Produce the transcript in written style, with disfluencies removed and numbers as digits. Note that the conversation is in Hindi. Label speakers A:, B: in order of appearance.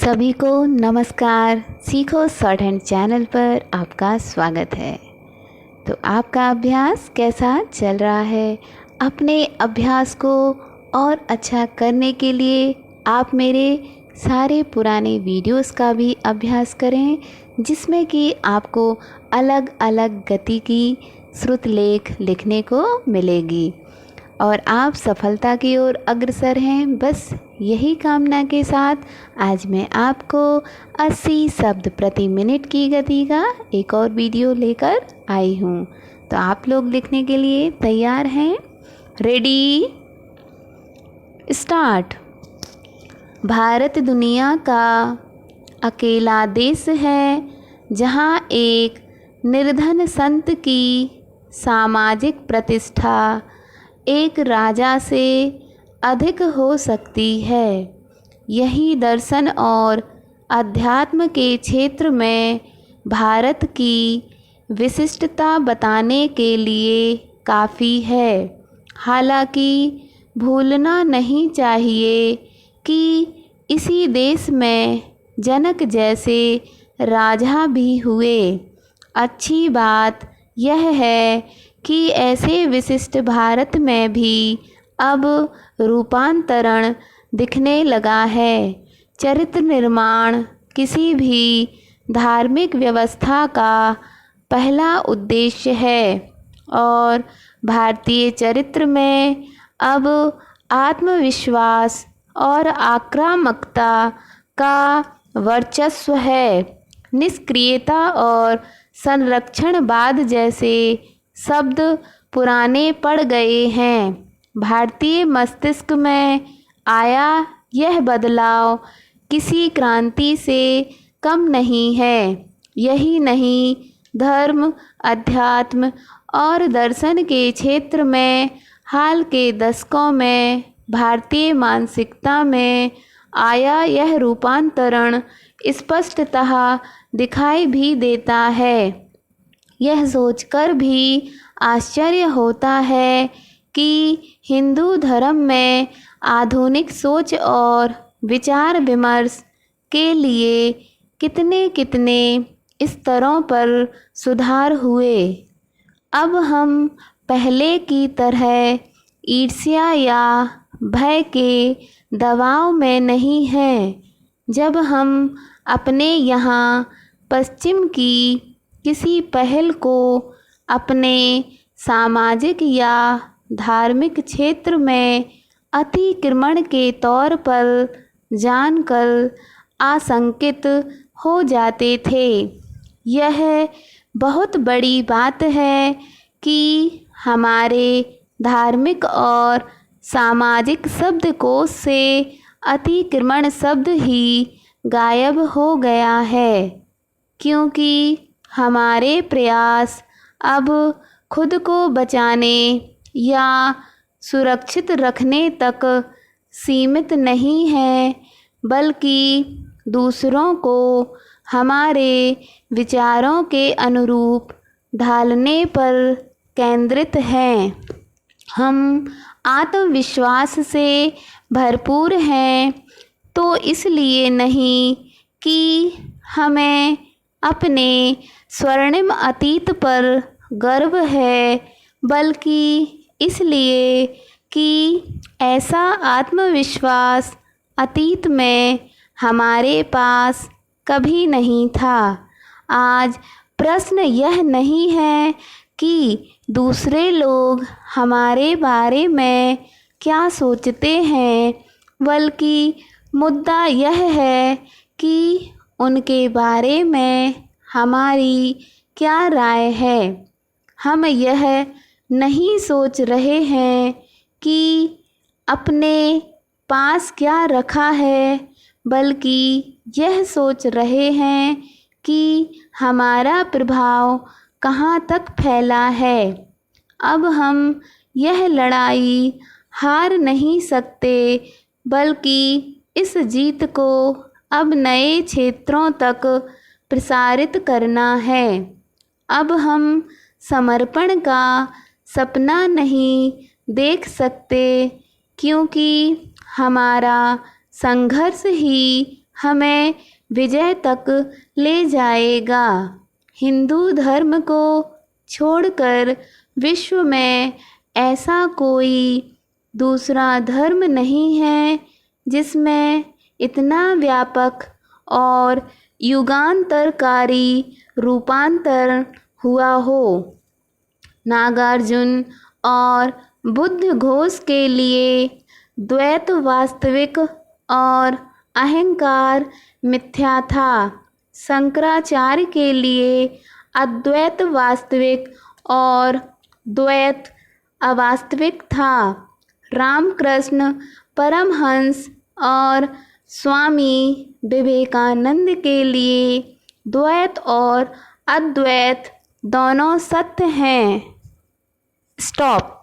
A: सभी को नमस्कार। सीखो शॉर्ट हैंड चैनल पर आपका स्वागत है। तो आपका अभ्यास कैसा चल रहा है? अपने अभ्यास को और अच्छा करने के लिए आप मेरे सारे पुराने वीडियोस का भी अभ्यास करें, जिसमें कि आपको अलग अलग गति की श्रुत लेख लिखने को मिलेगी और आप सफलता की ओर अग्रसर हैं। बस यही कामना के साथ आज मैं आपको 80 शब्द प्रति मिनट की गति का एक और वीडियो लेकर आई हूँ। तो आप लोग लिखने के लिए तैयार हैं? Ready, start. भारत दुनिया का अकेला देश है जहाँ एक निर्धन संत की सामाजिक प्रतिष्ठा एक राजा से अधिक हो सकती है। यही दर्शन और अध्यात्म के क्षेत्र में भारत की विशिष्टता बताने के लिए काफ़ी है। हालांकि भूलना नहीं चाहिए कि इसी देश में जनक जैसे राजा भी हुए। अच्छी बात यह है कि ऐसे विशिष्ट भारत में भी अब रूपांतरण दिखने लगा है। चरित्र निर्माण किसी भी धार्मिक व्यवस्था का पहला उद्देश्य है और भारतीय चरित्र में अब आत्मविश्वास और आक्रामकता का वर्चस्व है। निष्क्रियता और संरक्षणवाद जैसे शब्द पुराने पड़ गए हैं। भारतीय मस्तिष्क में आया यह बदलाव किसी क्रांति से कम नहीं है। यही नहीं, धर्म, अध्यात्म और दर्शन के क्षेत्र में हाल के दशकों में भारतीय मानसिकता में आया यह रूपांतरण स्पष्टतः दिखाई भी देता है। यह सोचकर भी आश्चर्य होता है कि हिंदू धर्म में आधुनिक सोच और विचार विमर्श के लिए कितने कितने स्तरों पर सुधार हुए। अब हम पहले की तरह ईर्ष्या या भय के दबाव में नहीं हैं। जब हम अपने यहाँ पश्चिम की किसी पहल को अपने सामाजिक या धार्मिक क्षेत्र में अतिक्रमण के तौर पर जानकर आशंकित हो जाते थे। यह बहुत बड़ी बात है कि हमारे धार्मिक और सामाजिक शब्दकोश से अतिक्रमण शब्द ही गायब हो गया है, क्योंकि हमारे प्रयास अब खुद को बचाने या सुरक्षित रखने तक सीमित नहीं है, बल्कि दूसरों को हमारे विचारों के अनुरूप ढालने पर केंद्रित हैं। हम आत्मविश्वास से भरपूर हैं, तो इसलिए नहीं कि हमें अपने स्वर्णिम अतीत पर गर्व है, बल्कि इसलिए कि ऐसा आत्मविश्वास अतीत में हमारे पास कभी नहीं था। आज प्रश्न यह नहीं है कि दूसरे लोग हमारे बारे में क्या सोचते हैं, बल्कि मुद्दा यह है कि उनके बारे में हमारी क्या राय है। हम यह नहीं सोच रहे हैं कि अपने पास क्या रखा है, बल्कि यह सोच रहे हैं कि हमारा प्रभाव कहाँ तक फैला है। अब हम यह लड़ाई हार नहीं सकते, बल्कि इस जीत को अब नए क्षेत्रों तक प्रसारित करना है। अब हम समर्पण का सपना नहीं देख सकते, क्योंकि हमारा संघर्ष ही हमें विजय तक ले जाएगा। हिंदू धर्म को छोड़कर विश्व में ऐसा कोई दूसरा धर्म नहीं है जिसमें इतना व्यापक और युगांतरकारी रूपांतर हुआ हो। नागार्जुन और बुद्ध घोष के लिए द्वैत वास्तविक और अहंकार मिथ्या था। शंकराचार्य के लिए अद्वैत वास्तविक और द्वैत अवास्तविक था। रामकृष्ण परमहंस और स्वामी विवेकानंद के लिए द्वैत और अद्वैत दोनों सत्य हैं। स्टॉप।